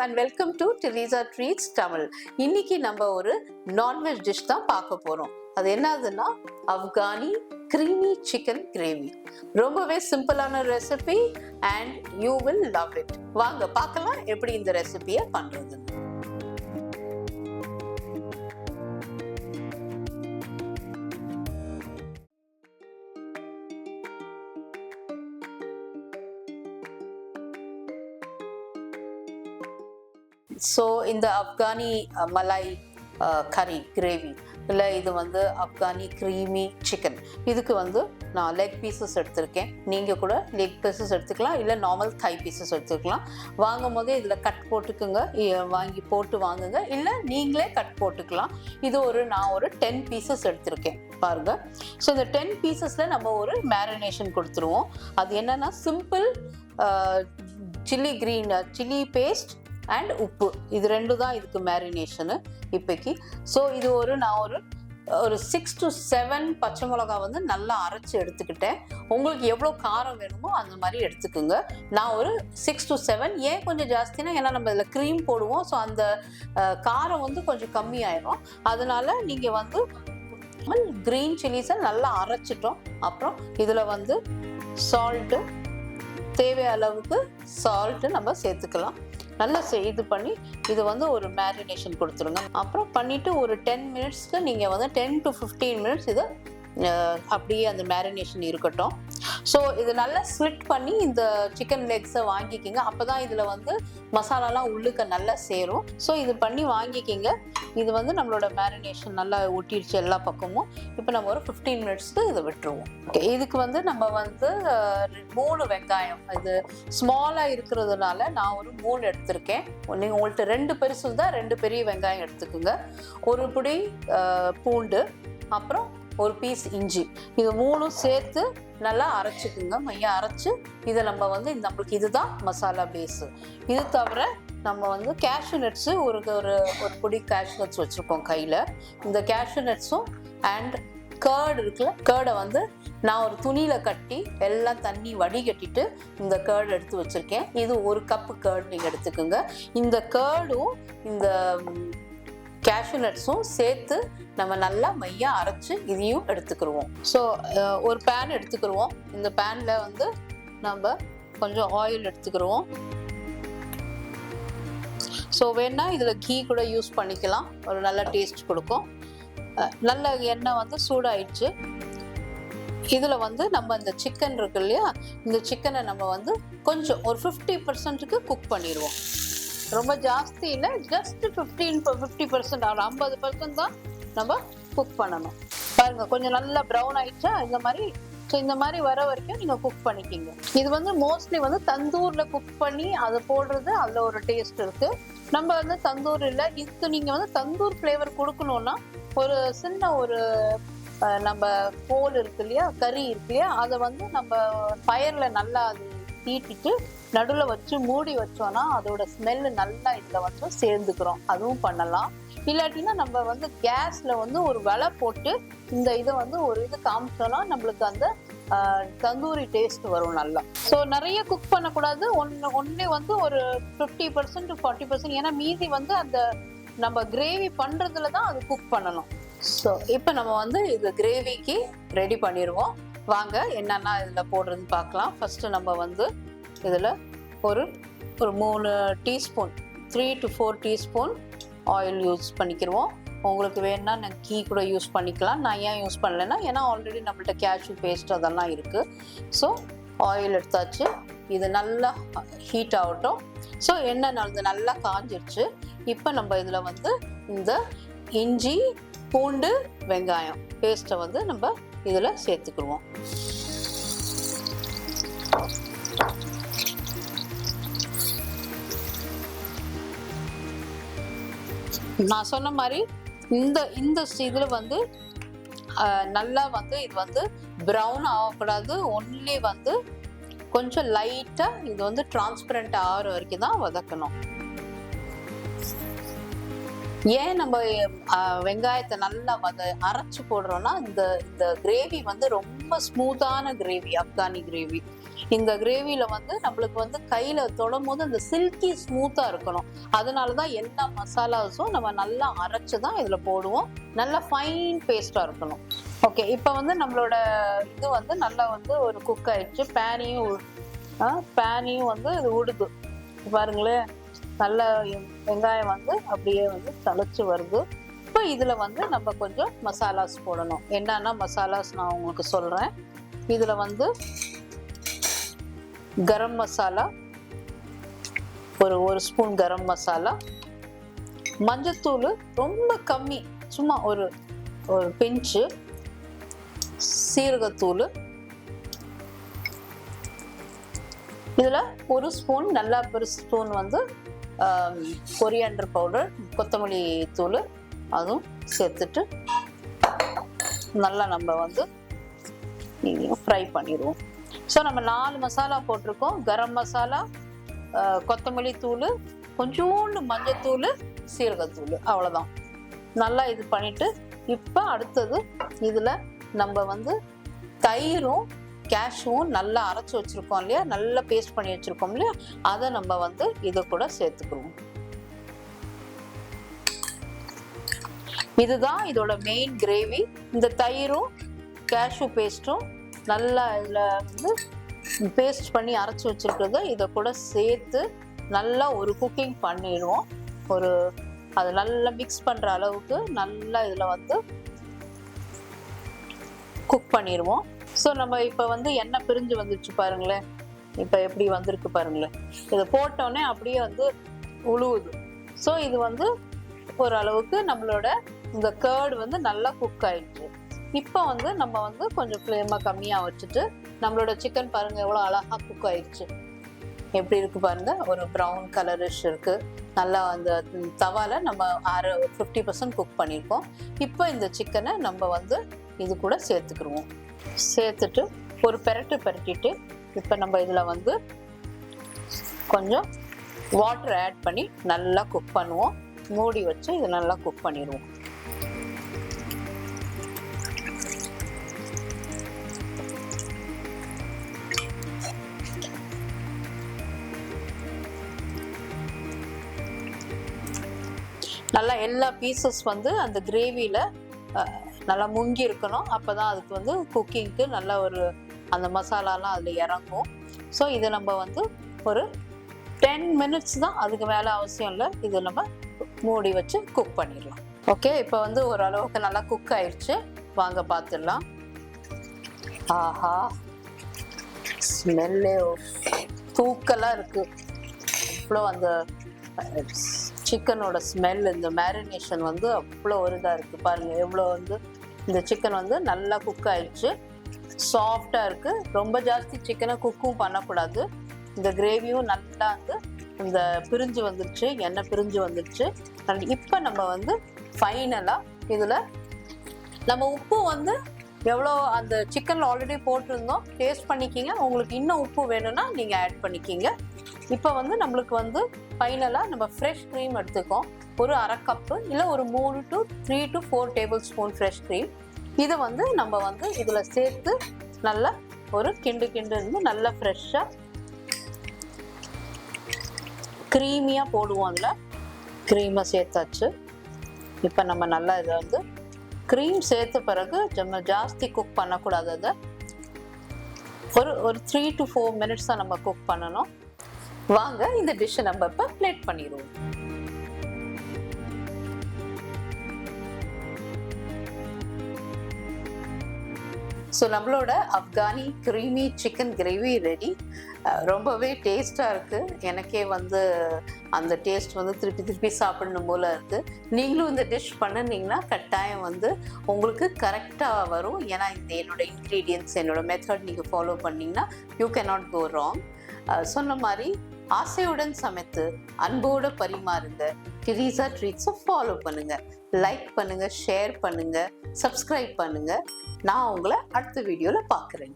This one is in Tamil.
and welcome to Teresa Treats Tamil. இன்னைக்கு நம்ம ஒரு நான்வெஜ் டிஷ் தான் பார்க்க போறோம். அது என்னதுன்னா Afghani Creamy Chicken Gravy. ரொம்பவே சிம்பிளான recipe and you will love it. வாங்க பார்க்கலாம் எப்படி இந்த ரெசிபியை பண்றதுன்னு. ஸோ இந்த அப்கானி மலாய் கறி கிரேவி இல்லை இது வந்து அப்கானி க்ரீமி சிக்கன், இதுக்கு வந்து நான் லெக் பீசஸ் எடுத்திருக்கேன். நீங்கள் கூட லெக் பீசஸ் எடுத்துக்கலாம், இல்லை நார்மல் தை பீசஸ் எடுத்துக்கலாம். வாங்கும் போதே இதில் கட் போட்டுக்குங்க, வாங்கி போட்டு வாங்குங்க, இல்லை நீங்களே கட் போட்டுக்கலாம். இது நான் ஒரு 10 பீசஸ் எடுத்திருக்கேன் பாருங்க. ஸோ இந்த 10 பீசஸில் நம்ம ஒரு மேரினேஷன் கொடுத்துருவோம். அது என்னென்னா சிம்பிள் சில்லி பேஸ்ட் அண்ட் உப்பு, இது ரெண்டு தான் இதுக்கு மேரினேஷனு இப்போக்கி. ஸோ இது நான் ஒரு 6 to 7 பச்சை மிளகா வந்து நல்லா அரைச்சி எடுத்துக்கிட்டேன். உங்களுக்கு எவ்வளோ காரம் வேணுமோ அந்த மாதிரி எடுத்துக்கோங்க. நான் ஒரு 6 to 7, ஏன் கொஞ்சம் ஜாஸ்தினா ஏன்னா நம்ம இதில் க்ரீம் போடுவோம், ஸோ அந்த காரம் வந்து கொஞ்சம் கம்மியாயிடும். அதனால நீங்கள் வந்து க்ரீன் சில்லிஸை நல்லா அரைச்சிட்டோம். அப்புறம் இதில் வந்து சால்ட்டு, தேவையான அளவுக்கு சால்ட்டு நம்ம சேர்த்துக்கலாம். நல்லா இது பண்ணி இது வந்து ஒரு மேரினேஷன் கொடுத்துருங்க. அப்புறம் பண்ணிவிட்டு ஒரு 10 மினிட்ஸ்க்கு நீங்கள் வந்து 10 to 15 மினிட்ஸ் இது அப்படியே அந்த மேரினேஷன் இருக்கட்டும். ஸோ இது நல்லா ஸ்ப்ளிட் பண்ணி இந்த சிக்கன் லெக்ஸை வாங்கிக்கிங்க. அப்போ தான் இதில் வந்து மசாலாலாம் உள்ளுக்க நல்லா சேரும். ஸோ இது பண்ணி வாங்கிக்கிங்க. இது வந்து நம்மளோட மேரினேஷன் நல்லா ஒட்டிடுச்சு எல்லா பக்கமும். இப்போ நம்ம ஒரு 15 மினிட்ஸ்க்கு இதை விட்டுருவோம். ஓகே, இதுக்கு வந்து நம்ம வந்து 3 வெங்காயம், இது ஸ்மாலாக இருக்கிறதுனால நான் ஒரு 3 எடுத்திருக்கேன். நீங்கள் உங்கள்கிட்ட 2 பெருசு தான் 2 பெரிய வெங்காயம் எடுத்துக்குங்க. ஒரு பிடி பூண்டு, அப்புறம் ஒரு பீஸ் இஞ்சி, இது 3 சேர்த்து நல்லா அரைச்சிக்குங்க. மையம் அரைச்சி இதை நம்ம வந்து நம்மளுக்கு இதுதான் மசாலா பேஸு. இது தவிர நம்ம வந்து கேஷ்யூ நட்ஸு ஒரு பொடி கேஷ்யூ நட்ஸ் வச்சுருக்கோம் கையில். இந்த கேஷ்யூ நட்ஸும் அண்ட் கேர்டு இருக்குல்ல, கேர்டை வந்து நான் ஒரு துணியில் கட்டி எல்லாம் தண்ணி வடிகட்டிட்டு இந்த கேர்டு எடுத்து வச்சுருக்கேன். இது 1 கப்பு கேர்டு நீங்கள் எடுத்துக்கோங்க. இந்த கேர்டும் இந்த கேஷ்யூ நட்ஸும் சேர்த்து நம்ம நல்லா மையாக அரைச்சி இதையும் எடுத்துக்கிடுவோம். ஸோ ஒரு பேன் எடுத்துக்கிடுவோம். இந்த பேனில் வந்து நம்ம கொஞ்சம் ஆயில் எடுத்துக்கிடுவோம். ஸோ வேணா இதில் கீ கூட யூஸ் பண்ணிக்கலாம், ஒரு நல்ல டேஸ்ட் கொடுக்கும். நல்ல எண்ணெய் வந்து சூடாயிடுச்சு. இதில் வந்து நம்ம இந்த சிக்கன் இருக்கு இல்லையா, இந்த சிக்கனை நம்ம வந்து கொஞ்சம் ஒரு 50%க்கு குக் பண்ணிடுவோம். ரொம்ப ஜாஸ்தி இல்லை, ஜஸ்ட் 50% ஒரு 50% தான் நம்ம குக் பண்ணணும். பாருங்க, கொஞ்சம் நல்லா ப்ரௌன் ஆயிடுச்சா இந்த மாதிரி. ஸோ இந்த மாதிரி வர வரைக்கும் நீங்கள் குக் பண்ணிக்கிங்க. இது வந்து மோஸ்ட்லி வந்து தந்தூரில் குக் பண்ணி அதை போடுறது, அதில் ஒரு டேஸ்ட் இருக்குது. நம்ம வந்து தந்தூர் இல்லை, இது நீங்கள் வந்து தந்தூர் ஃப்ளேவர் கொடுக்கணுன்னா ஒரு சின்ன நம்ம கோல் இருக்கு இல்லையா, கறி இருக்கு இல்லையா, அதை வந்து நம்ம ஃபயரில் நல்லா அது தீட்டிட்டு நடுவில் வச்சு மூடி வச்சோன்னா அதோட ஸ்மெல்லு நல்லா இதில் வந்து சேர்ந்துக்கிறோம். அதுவும் பண்ணலாம். இல்லாட்டினா நம்ம வந்து கேஸில் வந்து ஒரு வலை போட்டு இந்த இதை வந்து ஒரு காமிச்சோன்னா நம்மளுக்கு அந்த தந்தூரி டேஸ்ட் வரும் நல்லா. ஸோ நிறைய குக் பண்ணக்கூடாது, ஒன்றே வந்து ஒரு 50% to 40%, ஏன்னா மீதி வந்து அந்த நம்ம கிரேவி பண்ணுறதுல தான் அது குக் பண்ணணும். ஸோ இப்போ நம்ம வந்து இது கிரேவிக்கு ரெடி பண்ணிடுவோம். வாங்க என்னென்னா இதில் போடுறதுன்னு பார்க்கலாம். ஃபஸ்ட்டு நம்ம வந்து இதில் ஒரு 3 teaspoon 3 to 4 teaspoon oil use பண்ணிக்கிடுவோம். உங்களுக்கு வேணுன்னா நான் கீ கூட யூஸ் பண்ணிக்கலாம். நான் ஏன் யூஸ் பண்ணலைன்னா ஏன்னா ஆல்ரெடி நம்மள்ட்ட கேஷ்யூ பேஸ்ட் அதெல்லாம் இருக்குது. ஸோ ஆயில் எடுத்தாச்சு. இது நல்லா ஹீட் ஆகட்டும். ஸோ எண்ணெய் நல்லா காஞ்சிருச்சு. இப்போ நம்ம இதில் வந்து இந்த இஞ்சி, பூண்டு, வெங்காயம் பேஸ்ட்டை வந்து நம்ம இதில் சேர்த்துக்குருவோம். நான் சொன்ன மாதிரி இந்த இதில் வந்து நல்லா வந்து இது வந்து ப்ரௌன் ஆகக்கூடாது. ஒன்லி வந்து கொஞ்சம் லைட்டாக இது வந்து டிரான்ஸ்பரண்ட் ஆகிற வரைக்கும் தான் வதக்கணும். ஏன் நம்ம வெங்காயத்தை நல்லா அரைச்சி போடுறோன்னா இந்த கிரேவி வந்து ரொம்ப ஸ்மூத்தான கிரேவி, அப்கானி கிரேவி. இந்த கிரேவியில வந்து நம்மளுக்கு வந்து கையில தொடும் போது அந்த சில்கி ஸ்மூத்தா இருக்கணும். அதனாலதான் எல்லா மசாலாஸும் நம்ம நல்லா அரைச்சு தான் இதுல போடுவோம். நல்லா ஃபைன் பேஸ்டா இருக்கணும். ஓகே, இப்போ வந்து நம்மளோட இது வந்து நல்லா வந்து ஒரு குக் ஆயிடுச்சு. பேனையும் வந்து இது உடுது பாருங்களேன். நல்ல வெங்காயம் வந்து அப்படியே வந்து தழைச்சு வருது. இப்போ இதுல வந்து நம்ம கொஞ்சம் மசாலாஸ் போடணும். என்னன்னா மசாலாஸ் நான் உங்களுக்கு சொல்றேன். இதுல வந்து கரம் மசாலா, ஒரு ஸ்பூன் கரம் மசாலா, மஞ்சத்தூள் ரொம்ப கம்மி, சும்மா ஒரு பிஞ்சு, சீரகத்தூள், இதுல ஒரு ஸ்பூன், நல்லா பெருசு ஸ்பூன் வந்து கொரியாண்டர் பவுடர், கொத்தமல்லி தூள், அதுவும் சேர்த்துட்டு நல்லா நம்ம வந்து ஃப்ரை பண்ணிடுவோம். ஸோ நம்ம 4 மசாலா போட்டிருக்கோம். கரம் மசாலா, கொத்தமல்லி தூள், கொஞ்சோண்டு மஞ்சத்தூள், சீரகத்தூள், அவ்வளோதான். நல்லா இது பண்ணிட்டு இப்போ அடுத்தது இதில் நம்ம வந்து தயிரும் கேஷ்யூவும் நல்லா அரைச்சி வச்சுருக்கோம் இல்லையா, நல்லா பேஸ்ட் பண்ணி வச்சுருக்கோம் இல்லையா, அதை நம்ம வந்து இதை கூட சேர்த்துக்குருவோம். இதுதான் இதோட மெயின் கிரேவி. இந்த தயிரும் கேஷ்யூ பேஸ்ட்டும் நல்லா இதில் வந்து பேஸ்ட் பண்ணி அரைச்சி வச்சுருக்கிறத இதை கூட சேர்த்து நல்லா ஒரு குக்கிங் பண்ணிடுவோம். அது நல்லா மிக்ஸ் பண்ணுற அளவுக்கு நல்லா இதில் வந்து குக் பண்ணிடுவோம். ஸோ நம்ம இப்போ வந்து எண்ணெய் பிரிஞ்சு வந்துச்சு பாருங்களேன். இப்போ எப்படி வந்திருக்கு பாருங்களேன். இதை போட்டோன்னே அப்படியே வந்து உழுவுது. ஸோ இது வந்து ஓரளவுக்கு நம்மளோட இந்த கர்டு வந்து நல்லா குக் ஆயிடுச்சு. இப்போ வந்து நம்ம வந்து கொஞ்சம் ஃப்ளேமை கம்மியாக வச்சுட்டு நம்மளோட சிக்கன் பாருங்க எவ்வளோ அழகா குக் ஆயிடுச்சு. எப்படி இருக்கு பாருங்க, ஒரு ப்ரௌன் கலரிஷ் இருக்கு. நல்லா அந்த தவால நம்ம 50% குக் பண்ணியிருக்கோம். இப்போ இந்த சிக்கனை நம்ம வந்து இது கூட சேர்த்துக்கிடுவோம். சேர்த்துட்டு ஒரு பெரட்டிட்டு இப்போ நம்ம இதில் வந்து கொஞ்சம் வாட்டர் ஆட் பண்ணி நல்லா குக் பண்ணுவோம். மூடி வச்சு இது நல்லா குக் பண்ணிடுவோம். நல்லா எல்லா பீசஸ் வந்து அந்த கிரேவியில் நல்லா முங்கி இருக்கணும். அப்போ தான் அதுக்கு வந்து குக்கிங்க்கு நல்ல ஒரு அந்த மசாலாலாம் அதில் இறங்கும். ஸோ இதை நம்ம வந்து ஒரு 10 minutes தான், அதுக்கு மேலே அவசியம் இல்லை. இது நம்ம மூடி வச்சு குக் பண்ணிடலாம். ஓகே, இப்போ வந்து ஓரளவுக்கு நல்லா குக் ஆயிடுச்சு. வாங்க பார்த்துடலாம். ஆஹா, ஸ்மெல்லே தூக்கலாக இருக்குது. அவ்வளோ அந்த சிக்கனோட ஸ்மெல், இந்த மேரினேஷன் வந்து அவ்வளோ ஒரு இதாக இருக்குது பாருங்கள். எவ்வளோ வந்து இந்த சிக்கன் வந்து நல்லா குக் ஆயிடுச்சு, சாஃப்டாக இருக்குது. ரொம்ப ஜாஸ்தி சிக்கனை குக்கும் பண்ணக்கூடாது. இந்த கிரேவியும் நல்லா வந்து இந்த பிரிஞ்சு வந்துடுச்சு, எண்ணெய் பிரிஞ்சு வந்துடுச்சு. இப்போ நம்ம வந்து ஃபைனலாக இதில் நம்ம உப்பு வந்து எவ்வளோ அந்த சிக்கனில் ஆல்ரெடி போட்டிருந்தோம், டேஸ்ட் பண்ணிக்கிங்க. உங்களுக்கு இன்னும் உப்பு வேணும்னா நீங்கள் ஆட் பண்ணிக்கிங்க. இப்போ வந்து நம்மளுக்கு வந்து ஃபைனலாக நம்ம ஃப்ரெஷ் க்ரீம் எடுத்துக்கோம். ஒரு 1/2 கப்பு இல்லை ஒரு 3 to 4 டேபிள்ஸ்பூன் ஃப்ரெஷ் க்ரீம். இதை வந்து நம்ம வந்து இதில் சேர்த்து நல்லா ஒரு கிண்டு இருந்து நல்லா ஃப்ரெஷ்ஷாக க்ரீமியாக போடுவோம். அதில் க்ரீமை சேர்த்தாச்சு. இப்போ நம்ம நல்லா இதை வந்து க்ரீம் சேர்த்த பிறகு நம்ம ஜாஸ்தி குக் பண்ணக்கூடாது. அதை ஒரு 3 to 4 minutes தான் நம்ம குக் பண்ணணும். வாங்க இந்த டிஷ்ஷை நம்ம இப்போ பிளேட் பண்ணிடுவோம். ஸோ நம்மளோட Afghani creamy chicken gravy ready. ரொம்பவே டேஸ்டாக இருக்குது. எனக்கே வந்து அந்த டேஸ்ட் வந்து திருப்பி சாப்பிடணும் போல் இருக்குது. நீங்களும் இந்த டிஷ் பண்ணினீங்கன்னா கட்டாயம் வந்து உங்களுக்கு கரெக்டாக வரும். ஏன்னா என்னோட இன்க்ரீடியன்ட்ஸ், என்னோட மெத்தட் நீங்கள் ஃபாலோ பண்ணிங்கன்னா யூ கேனாட் கோ ராங். சொன்ன மாதிரி ஆசையுடன் சமைத்து அன்போடு பரிமாறுங்க. டெரீசா ட்ரீட்ஸை ஃபாலோ பண்ணுங்க, லைக் பண்ணுங்க, ஷேர் பண்ணுங்க, சப்ஸ்கிரைப் பண்ணுங்க. நான் உங்களை அடுத்த வீடியோவில் பார்க்குறேன்.